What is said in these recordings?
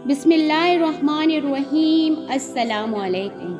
بسم اللہ الرحمن الرحیم۔ السلام علیکم۔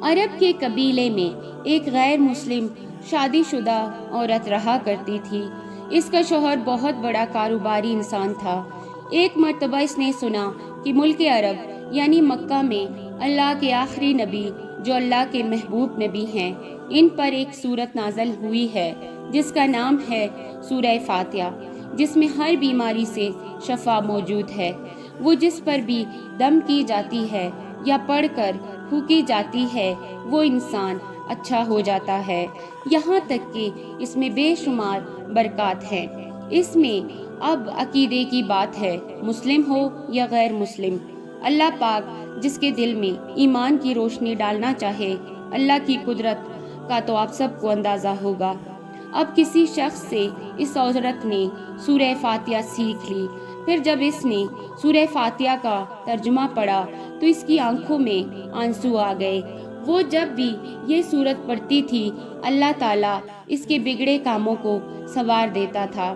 عرب کے قبیلے میں ایک غیر مسلم شادی شدہ عورت رہا کرتی تھی۔ اس کا شوہر بہت بڑا کاروباری انسان تھا۔ ایک مرتبہ اس نے سنا کہ ملک عرب یعنی مکہ میں اللہ کے آخری نبی جو اللہ کے محبوب نبی ہیں، ان پر ایک سورت نازل ہوئی ہے جس کا نام ہے سورہ فاتحہ، جس میں ہر بیماری سے شفا موجود ہے۔ وہ جس پر بھی دم کی جاتی ہے یا پڑھ کر پھونکی جاتی ہے وہ انسان اچھا ہو جاتا ہے۔ یہاں تک کہ اس میں بے شمار برکات ہیں۔ اس میں اب عقیدے کی بات ہے، مسلم ہو یا غیر مسلم، اللہ پاک جس کے دل میں ایمان کی روشنی ڈالنا چاہے، اللہ کی قدرت کا تو آپ سب کو اندازہ ہوگا۔ اب کسی شخص سے اس عورت نے سورہ فاتحہ سیکھ لی۔ پھر جب اس نے سورہ فاتحہ کا ترجمہ پڑھا تو اس کی آنکھوں میں آنسو آ گئے۔ وہ جب بھی یہ سورت پڑھتی تھی، اللہ تعالیٰ اس کے بگڑے کاموں کو سنوار دیتا تھا۔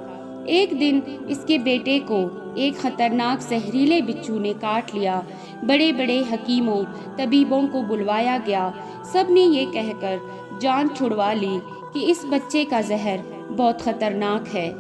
ایک دن اس کے بیٹے کو ایک خطرناک زہریلے بچھو نے کاٹ لیا۔ بڑے بڑے حکیموں طبیبوں کو بلوایا گیا۔ سب نے یہ کہہ کر جان چھڑوا لی کہ اس بچے کا زہر بہت خطرناک ہے،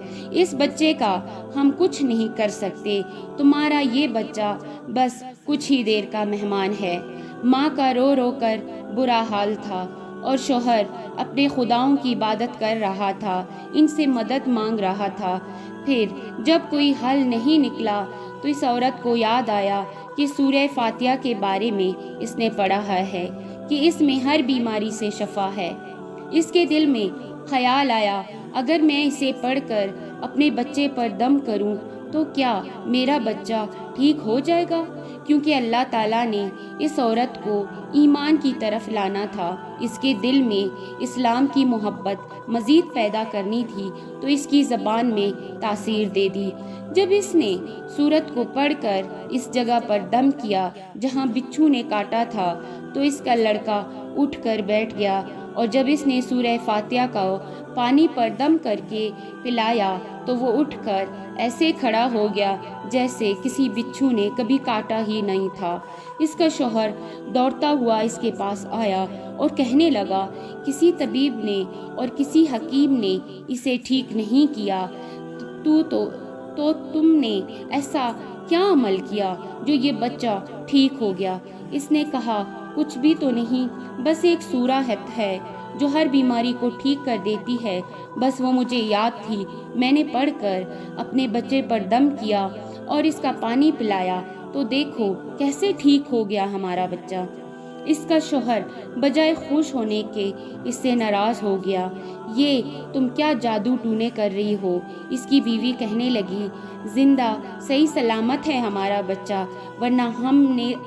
اس بچے کا ہم کچھ نہیں کر سکتے، تمہارا یہ بچہ بس کچھ ہی دیر کا مہمان ہے۔ ماں کا رو رو کر برا حال تھا اور شوہر اپنے خداؤں کی عبادت کر رہا تھا، ان سے مدد مانگ رہا تھا۔ پھر جب کوئی حل نہیں نکلا تو اس عورت کو یاد آیا کہ سورہ فاتحہ کے بارے میں اس نے پڑھا ہے کہ اس میں ہر بیماری سے شفا ہے۔ اس کے دل میں خیال آیا، اگر میں اسے پڑھ کر اپنے بچے پر دم کروں تو کیا میرا بچہ ٹھیک ہو جائے گا؟ کیونکہ اللہ تعالیٰ نے اس عورت کو ایمان کی طرف لانا تھا، اس کے دل میں اسلام کی محبت مزید پیدا کرنی تھی، تو اس کی زبان میں تاثیر دے دی۔ جب اس نے سورت کو پڑھ کر اس جگہ پر دم کیا جہاں بچھو نے کاٹا تھا تو اس کا لڑکا اٹھ کر بیٹھ گیا، اور جب اس نے سورہ فاتحہ کا پانی پر دم کر کے پلایا تو وہ اٹھ کر ایسے کھڑا ہو گیا جیسے کسی بچھو نے کبھی کاٹا ہی نہیں تھا۔ اس کا شوہر دوڑتا ہوا اس کے پاس آیا اور کہنے لگا، کسی طبیب نے اور کسی حکیم نے اسے ٹھیک نہیں کیا، تو تم نے ایسا کیا عمل کیا جو یہ بچہ ٹھیک ہو گیا؟ اس نے کہا، کچھ بھی تو نہیں، بس ایک سورہ ہے جو ہر بیماری کو ٹھیک کر دیتی ہے، بس وہ مجھے یاد تھی، میں نے پڑھ کر اپنے بچے پر دم کیا اور اس کا پانی پلایا تو دیکھو کیسے ٹھیک ہو گیا ہمارا بچہ۔ اس کا شوہر بجائے خوش ہونے کے اس سے ناراض ہو گیا۔ یہ تم کیا جادو ٹونے کر رہی ہو؟ اس کی بیوی کہنے لگی، زندہ صحیح سلامت ہے ہمارا بچہ، ورنہ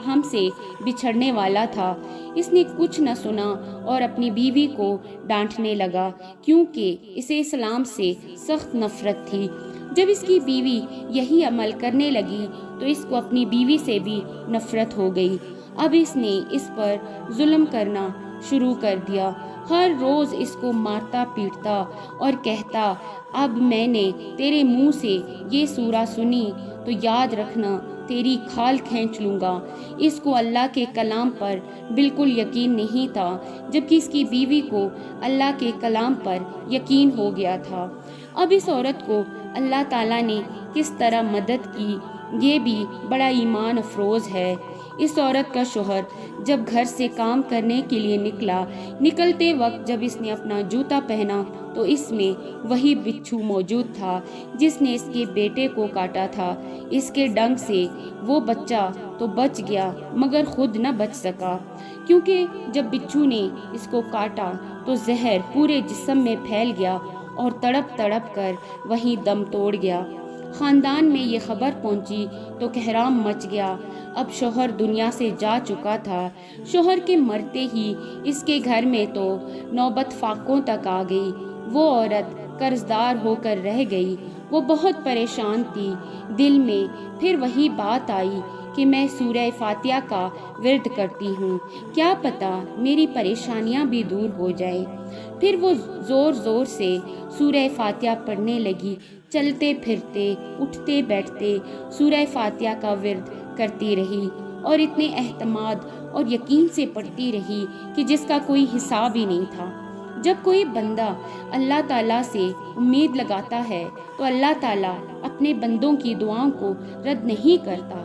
ہم سے بچھڑنے والا تھا۔ اس نے کچھ نہ سنا اور اپنی بیوی کو ڈانٹنے لگا کیونکہ اسے اسلام سے سخت نفرت تھی۔ جب اس کی بیوی یہی عمل کرنے لگی تو اس کو اپنی بیوی سے بھی نفرت ہو گئی۔ اب اس نے اس پر ظلم کرنا شروع کر دیا، ہر روز اس کو مارتا پیٹتا اور کہتا، اب میں نے تیرے منہ سے یہ سورہ سنی تو یاد رکھنا تیری کھال کھینچ لوں گا۔ اس کو اللہ کے کلام پر بالکل یقین نہیں تھا، جبکہ اس کی بیوی کو اللہ کے کلام پر یقین ہو گیا تھا۔ اب اس عورت کو اللہ تعالیٰ نے کس طرح مدد کی، یہ بھی بڑا ایمان افروز ہے۔ اس عورت کا شوہر جب گھر سے کام کرنے کے لیے نکلتے وقت جب اس نے اپنا جوتا پہنا تو اس میں وہی بچھو موجود تھا جس نے اس کے بیٹے کو کاٹا تھا۔ اس کے ڈنگ سے وہ بچہ تو بچ گیا مگر خود نہ بچ سکا، کیونکہ جب بچھو نے اس کو کاٹا تو زہر پورے جسم میں پھیل گیا اور تڑپ تڑپ کر وہیں دم توڑ گیا۔ خاندان میں یہ خبر پہنچی تو کہرام مچ گیا۔ اب شوہر دنیا سے جا چکا تھا۔ شوہر کے مرتے ہی اس کے گھر میں تو نوبت فاقوں تک آ گئی۔ وہ عورت قرض دار ہو کر رہ گئی۔ وہ بہت پریشان تھی۔ دل میں پھر وہی بات آئی کہ میں سورہ فاتحہ کا ورد کرتی ہوں، کیا پتہ میری پریشانیاں بھی دور ہو جائیں۔ پھر وہ زور زور سے سورہ فاتحہ پڑھنے لگی، چلتے پھرتے اٹھتے بیٹھتے سورہ فاتحہ کا ورد کرتی رہی اور اتنے اعتماد اور یقین سے پڑھتی رہی کہ جس کا کوئی حساب ہی نہیں تھا۔ جب کوئی بندہ اللہ تعالیٰ سے امید لگاتا ہے تو اللہ تعالیٰ اپنے بندوں کی دعاؤں کو رد نہیں کرتا۔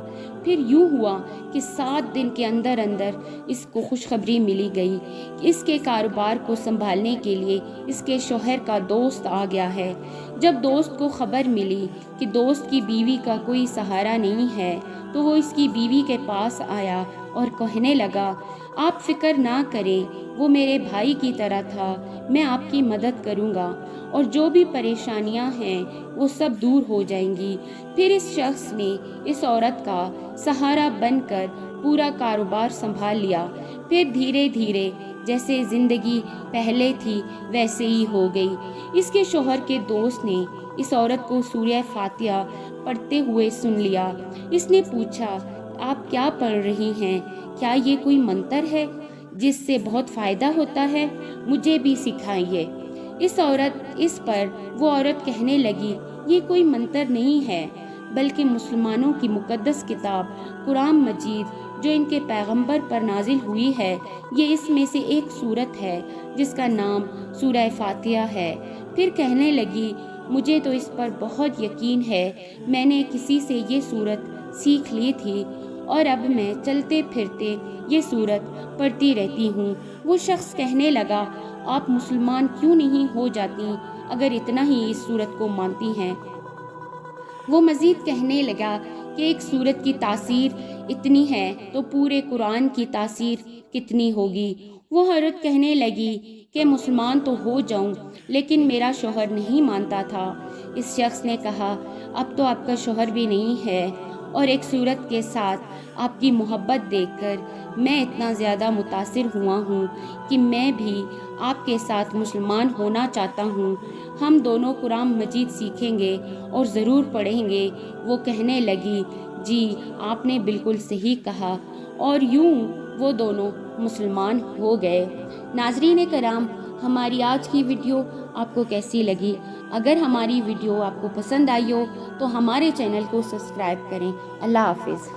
پھر یوں ہوا کہ 7 دن کے اندر اس کو خوشخبری ملی گئی کہ اس کے کاروبار کو سنبھالنے کے لیے اس کے شوہر کا دوست آ گیا ہے۔ جب دوست کو خبر ملی کہ دوست کی بیوی کا کوئی سہارا نہیں ہے تو وہ اس کی بیوی کے پاس آیا اور کہنے لگا، آپ فکر نہ کریں، وہ میرے بھائی کی طرح تھا، میں آپ کی مدد کروں گا اور جو بھی پریشانیاں ہیں وہ سب دور ہو جائیں گی۔ پھر اس شخص نے اس عورت کا سہارا بن کر پورا کاروبار سنبھال لیا۔ پھر دھیرے دھیرے جیسے زندگی پہلے تھی ویسے ہی ہو گئی۔ اس کے شوہر کے دوست نے اس عورت کو سورہ فاتحہ پڑھتے ہوئے سن لیا۔ اس نے پوچھا، آپ کیا پڑھ رہی ہیں؟ کیا یہ کوئی منتر ہے جس سے بہت فائدہ ہوتا ہے؟ مجھے بھی سکھائیے۔ اس پر وہ عورت کہنے لگی، یہ کوئی منتر نہیں ہے بلکہ مسلمانوں کی مقدس کتاب قرآن مجید جو ان کے پیغمبر پر نازل ہوئی ہے، یہ اس میں سے ایک سورت ہے جس کا نام سورہ فاتحہ ہے۔ پھر کہنے لگی، مجھے تو اس پر بہت یقین ہے، میں نے کسی سے یہ سورت سیکھ لی تھی اور اب میں چلتے پھرتے یہ سورت پڑھتی رہتی ہوں۔ وہ شخص کہنے لگا، آپ مسلمان کیوں نہیں ہو جاتی اگر اتنا ہی اس سورت کو مانتی ہیں؟ وہ مزید کہنے لگا کہ ایک سورت کی تاثیر اتنی ہے تو پورے قرآن کی تاثیر کتنی ہوگی۔ وہ عورت کہنے لگی کہ مسلمان تو ہو جاؤں لیکن میرا شوہر نہیں مانتا تھا۔ اس شخص نے کہا، اب تو آپ کا شوہر بھی نہیں ہے اور ایک سورت کے ساتھ آپ کی محبت دیکھ کر میں اتنا زیادہ متاثر ہوا ہوں کہ میں بھی آپ کے ساتھ مسلمان ہونا چاہتا ہوں۔ ہم دونوں قرآن مجید سیکھیں گے اور ضرور پڑھیں گے۔ وہ کہنے لگی، جی آپ نے بالکل صحیح کہا، اور یوں وہ دونوں مسلمان ہو گئے۔ ناظرین کرام، ہماری آج کی ویڈیو آپ کو کیسی لگی؟ اگر ہماری ویڈیو آپ کو پسند آئی ہو تو ہمارے چینل کو سبسکرائب کریں۔ اللہ حافظ۔